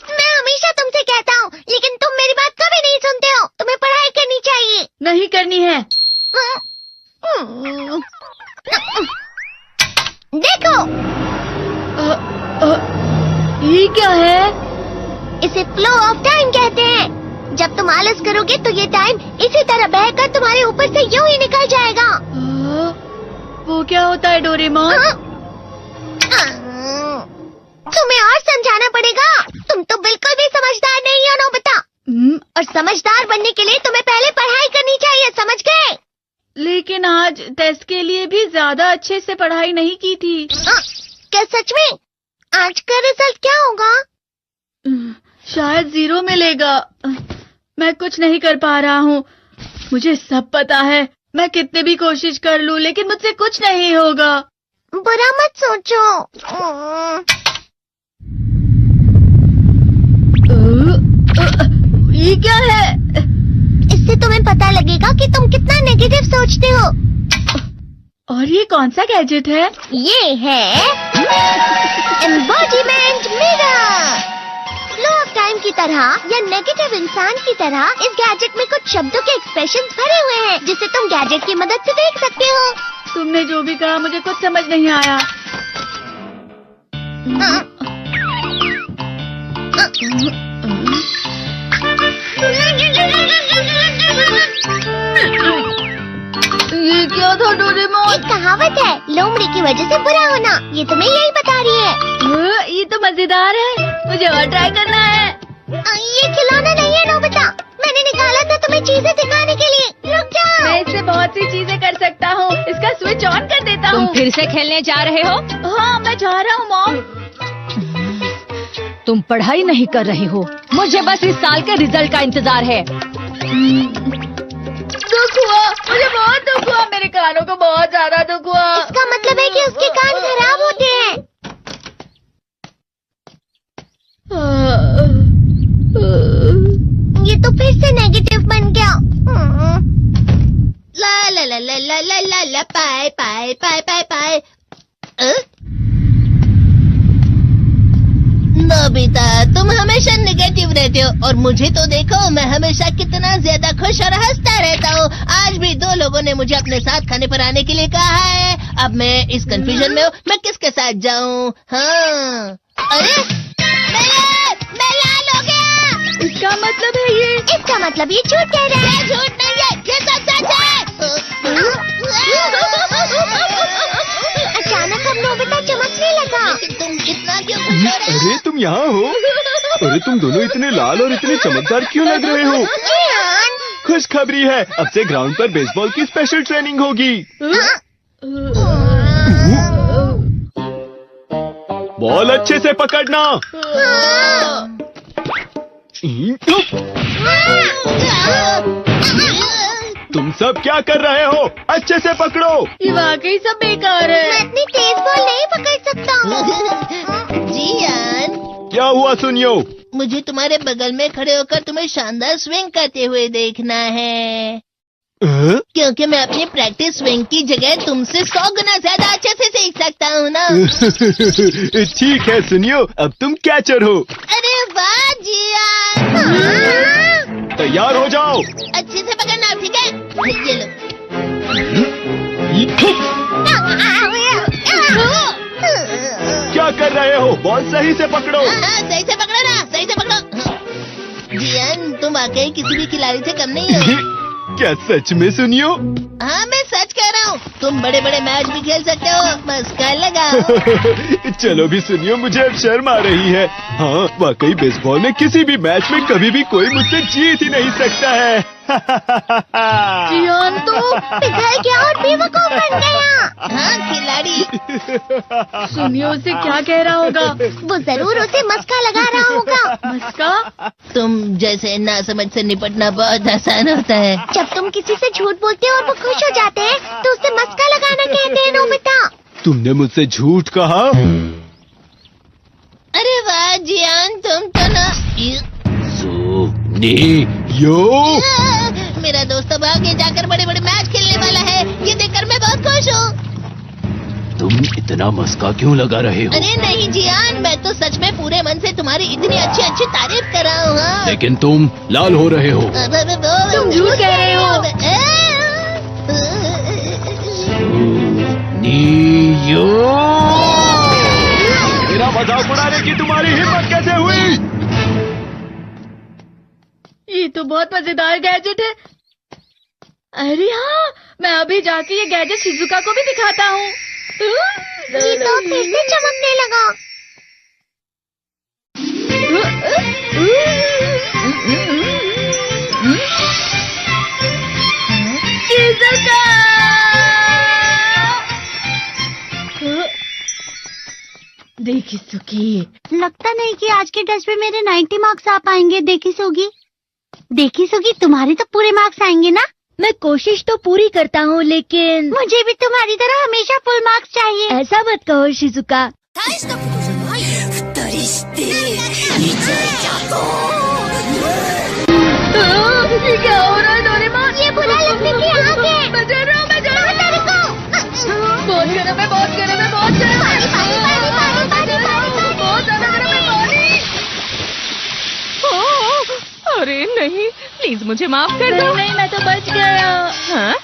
मैं हमेशा तुमसे कहता हूँ, लेकिन तुम मेरी बात कभी नहीं सुनते हो। तुम्हें पढ़ाई करनी चाहिए। नहीं करनी है। देखो, ये क्या है? इसे फ्लो ऑफ टाइम कहते हैं। जब तुम आलस करोगे तो ये टाइम इसी तरह बहकर तुम्हारे ऊपर से यूं ही निकल जाएगा। वो क्या होता है डोरेमोन? तुम्हें और समझाना पड़ेगा। तुम तो बिल्कुल भी समझदार नहीं हो नोबिता। और समझदार बनने के लिए तुम्हें पहले पढ़ाई करनी चाहिए, समझ गए? लेकिन आज टेस्ट के लिए भी ज्यादा अच्छे से पढ़ाई नहीं की थी। क्या सच में? आज का रिजल्ट क्या होगा? शायद 0 मिलेगा। मैं कुछ नहीं कर पा रहा हूँ। मुझे सब पता है। मैं कितनी भी कोशिश कर लूँ, लेकिन मुझसे कुछ नहीं होगा। बुरा मत सोचो। ये क्या है? इससे तुम्हें पता लगेगा कि तुम कितना नेगेटिव सोचते हो। और ये कौन सा गैजेट है? ये है embodiment mirror. Flow of time की तरह या नेगेटिव इंसान की तरह इस गैजेट में कुछ शब्दों के एक्सप्रेशंस भरे हुए हैं, जिसे तुम गैजेट की मदद से देख सकते हो। तुमने जो भी कहा मुझे कुछ समझ नहीं आया। ये क्या था डोरेमोन? एक कहावत है, लोमड़ी की वजह से बुरा होना। ये तुम्हें यही बता रही है। ये तो मजेदार है। मुझे और ट्राई करना है। ये खिलौना नहीं है नोबिता। मैंने निकाला था तुम्हें चीजें दिखाने के लिए। रुक जाओ। मैं इससे बहुत सी चीजें कर सकता हूँ। इसका स्विच ऑन कर देता हूँ। तुम फिर से खेलने जा रहे हो? हाँ, मैं जा रहा हूँ मॉम। तुम पढ़ाई नहीं कर रही हो। मुझे बस इस साल के रिजल्ट का इंतजार है। दुख हुआ, मुझे बहुत दुख हुआ। मेरे कानों को बहुत ज्यादा दुख हुआ। इसका मतलब है कि उसके कान खराब होते हैं। ये तो फिर से नेगेटिव बन गया। ला ला ला ला ला ला ला ला पाए पाए पाए पाए पाए। नोबिता, तुम हमेशा नेगेटिव रहते हो और मुझे तो देखो, मैं हमेशा कितना ज्यादा खुश और हंसता रहता हूँ। आज भी 2 लोगों ने मुझे अपने साथ खाने पर आने के लिए कहा है। अब मैं इस कंफ्यूजन में हूँ, मैं किसके साथ जाऊँ? हाँ, अरे मैं लाल हो गया। इसका मतलब है ये? इसका मतलब ये झूठ कह रहा है। झूठ नहीं है, ये सच है। अचानक हम नोबिता चमकने लगा। तुम इतना क्यों खुश हो रहे हो? अरे तुम यहाँ हो? अरे तुम दोनों इतने लाल और इतने चमकदार क्यों लग रहे हो? खुशखबरी है, अब से ग्राउंड पर बेसबॉल की स्पेशल ट्रेनिंग होगी। बॉल अच्छे से पकड़ना। तुम सब क्या कर रहे हो? अच्छे से पकड़ो। ये वाकई सब बेकार है। मैं इतनी तेज बॉल नहीं पकड़ सकता हूँ। जियान, क्या हुआ सुनियो? मुझे तुम्हारे बगल में खड़े होकर तुम्हें शानदार स्विंग करते हुए देखना है। क्योंकि मैं अपनी प्रैक्टिस स्विंग की जगह तुमसे 100 गुना ज्यादा अच्छे से सीख सकता हूँ ना। ठीक है सुनियो, अब तुम कैचर हो। अरे वाह जियान। तैयार हो जाओ। अच्छे से पकड़ना, ठीक है? ये लो। क्या कर रहे हो? बॉल सही से पकड़ो। सही से पकड़ो ना, सही से पकड़ो। जियान, तुम वाकई किसी भी खिलाड़ी से कम नहीं हो। क्या सच में सुनियो? हाँ, मैं सच कह रहा हूँ। तुम बड़े बड़े मैच भी खेल सकते हो। मस्का लगाओ। चलो भी सुनियो, मुझे अब शर्म आ रही है। हाँ, वाकई बेसबॉल में किसी भी मैच में कभी भी कोई मुझसे जीत ही नहीं सकता है। जियान तो पिघल गया और बेवकूफ बन गया। हाँ, खिलाड़ी। सुनियो उसे क्या कह रहा होगा? वो जरूर उसे मस्का लगा रहा होगा। मस्का? तुम जैसे नासमझ से निपटना बहुत आसान होता है। जब तुम किसी से झूठ बोलते हो और वो खुश हो जाते हैं, तो उसे मस्का लगाना कहते हैं नोबिता। तुमने मुझसे झूठ कहा? अरे वाह जियान, तुम तो ना। यो, मेरा दोस्त अब आगे जाकर बड़े बड़े मैच खेलने वाला है। ये देखकर मैं बहुत खुश हूँ। तुम इतना मस्का क्यों लगा रहे हो? अरे नहीं जियान, मैं तो सच में पूरे मन से तुम्हारी इतनी अच्छी अच्छी तारीफ कर रहा हूँ। हाँ। लेकिन तुम लाल हो रहे हो। तुम झूठ कह रहे हो। नीयो, मेरा मजाक उड़ाने की तुम्हारी हिम्मत कैसे हुई? ये तो बहुत मजेदार गैजेट है। अरे हाँ, मैं अभी जाके ये गैजेट शिजुका को भी दिखाता हूँ। ये तो फिर से चमकने लगा। शिजुका! देखी सुखी, लगता नहीं कि आज के टेस्ट में मेरे 90 मार्क्स आ पाएंगे। देखी सोगी तुम्हारे तो पूरे मार्क्स आएंगे ना? मैं कोशिश तो पूरी करता हूँ, लेकिन मुझे भी तुम्हारी तरह हमेशा फुल मार्क्स चाहिए। ऐसा मत कहो शिजुका। ये क्या हो रहा है डोरेमोन? ये बुरा लगने की आग है। मैं डर रहा हूँ, मैं डर रहा हूँ। तेरे को बहुत गर्म है, बहुत गर्म है, बहुत गर्म है। पानी। बहुत ज्यादा गर्म है पानी। अरे नहीं, प्लीज मुझे माफ कर दो। नहीं, मैं तो बच गया। हाँ?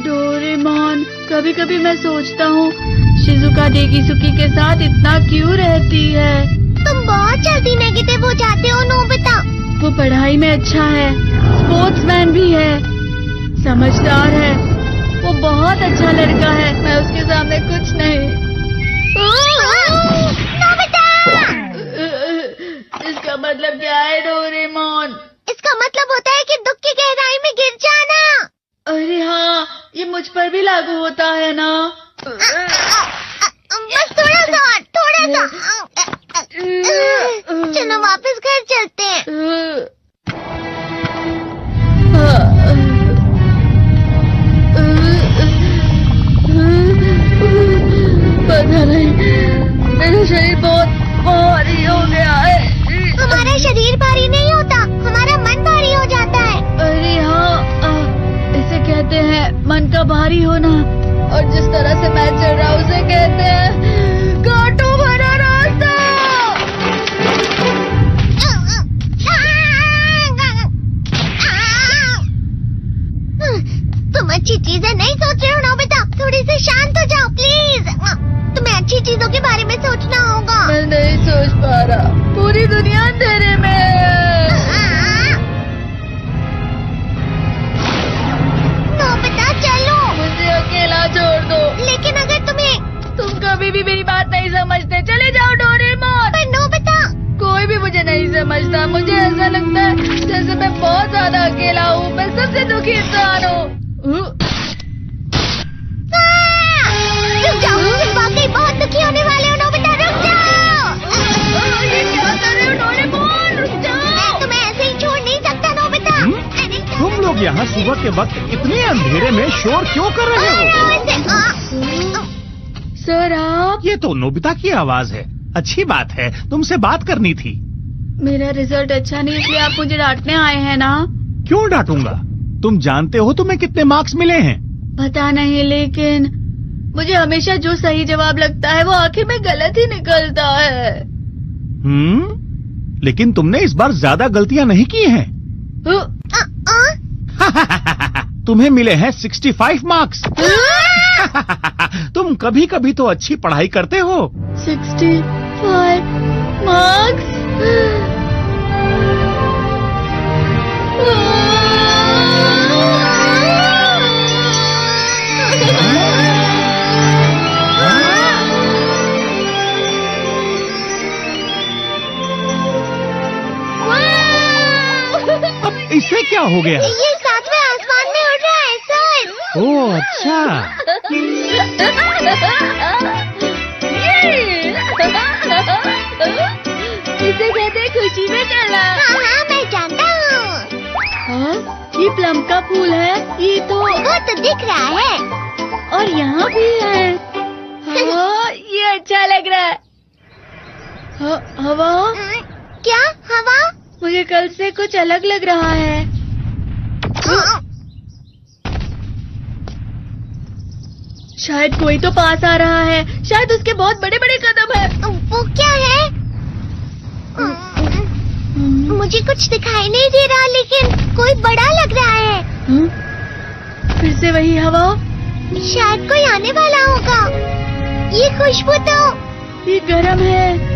डोरेमोन, कभी कभी मैं सोचता हूँ शिजुका डेकिसुकी के साथ इतना क्यों रहती है। तुम बहुत जल्दी नेगेटिव हो जाते हो नोबिता। वो पढ़ाई में अच्छा है, स्पोर्ट्समैन भी है, समझदार है, वो बहुत अच्छा लड़का है। मैं उसके सामने कुछ नहीं। नोबिता! इसका मतलब क्या है डोरेमोन? इसका मतलब होता है कि दुख की गहराई में गिर जाना। अरे हाँ, ये मुझ पर भी लागू होता है ना। बस थोड़ा सा। चलो वापस घर चलते हैं। पता नहीं, मेरा शरीर बहुत भारी हो गया है। हमारा शरीर भारी नहीं होता, हमारा मन भारी हो जाता है। अरे हाँ, इसे कहते हैं मन का भारी होना। और जिस तरह से मैं चल रहा हूँ उसे कहते हैं कांटों भरा रास्ता। तुम अच्छी चीजें नहीं सोच रहे हो नोबिता। थोड़ी सी शांत हो जाओ प्लीज। तुम्हें अच्छी चीजों के बारे में सोचना होगा। मैं नहीं सोच पा रहा, पूरी दुनिया अंधेरे में है। नोबिता चलो। मुझे अकेला छोड़ दो। लेकिन अगर तुम कभी भी मेरी बात नहीं समझते। चले जाओ डोरेमोन। पर नोबिता। कोई भी मुझे नहीं समझता। मुझे ऐसा लगता है जैसे मैं बहुत ज्यादा अकेला हूँ। मैं सबसे दुखी इंसान हूँ। रुक जाओ, तुम वाकई बहुत दुखी होने वाले हो नोबिता। रुक जाओ। ये क्या कर रहे हो डोरेमोन? रुक जाओ। मैं तुम्हें ऐसे ही छोड़ नहीं सकता नोबिता। तुम लोग यहाँ सुबह के वक्त इतने अंधेरे में शोर क्यों कर रहे हो? सर आप? ये तो नोबिता की आवाज है। अच्छी बात है, तुमसे बात करनी थी। मेरा रिजल्ट अच्छा नहीं, इसलिए आप मुझे डांटने आए हैं ना? क्यों डांटूंगा? तुम जानते हो तुम्हें कितने मार्क्स मिले हैं? पता नहीं, लेकिन मुझे हमेशा जो सही जवाब लगता है वो आखिर में गलत ही निकलता है। लेकिन तुमने इस बार ज्यादा गलतियां नहीं की हैं। तुम्हें मिले हैं 65 मार्क्स। तुम कभी कभी तो अच्छी पढ़ाई करते हो। 65 मार्क्स? अब इससे क्या हो गया? ये सातवें आसमान में उड़ रहा है सर। ओह अच्छा। इसे कहते हैं खुशी में चलना। हाँ मैं जानता हूँ। हाँ, ये प्लम का फूल है। ये तो वो तो दिख रहा है। और यहाँ भी है। हाँ, ये अच्छा लग रहा है। हवा? क्या हवा? मुझे कल से कुछ अलग लग रहा है। शायद कोई तो पास आ रहा है। शायद उसके बहुत बड़े बड़े कदम है। वो क्या है? मुझे कुछ दिखाई नहीं दे रहा, लेकिन कोई बड़ा लग रहा है। फिर से वही हवा। शायद कोई आने वाला होगा। ये खुशबू तो ये गर्म है।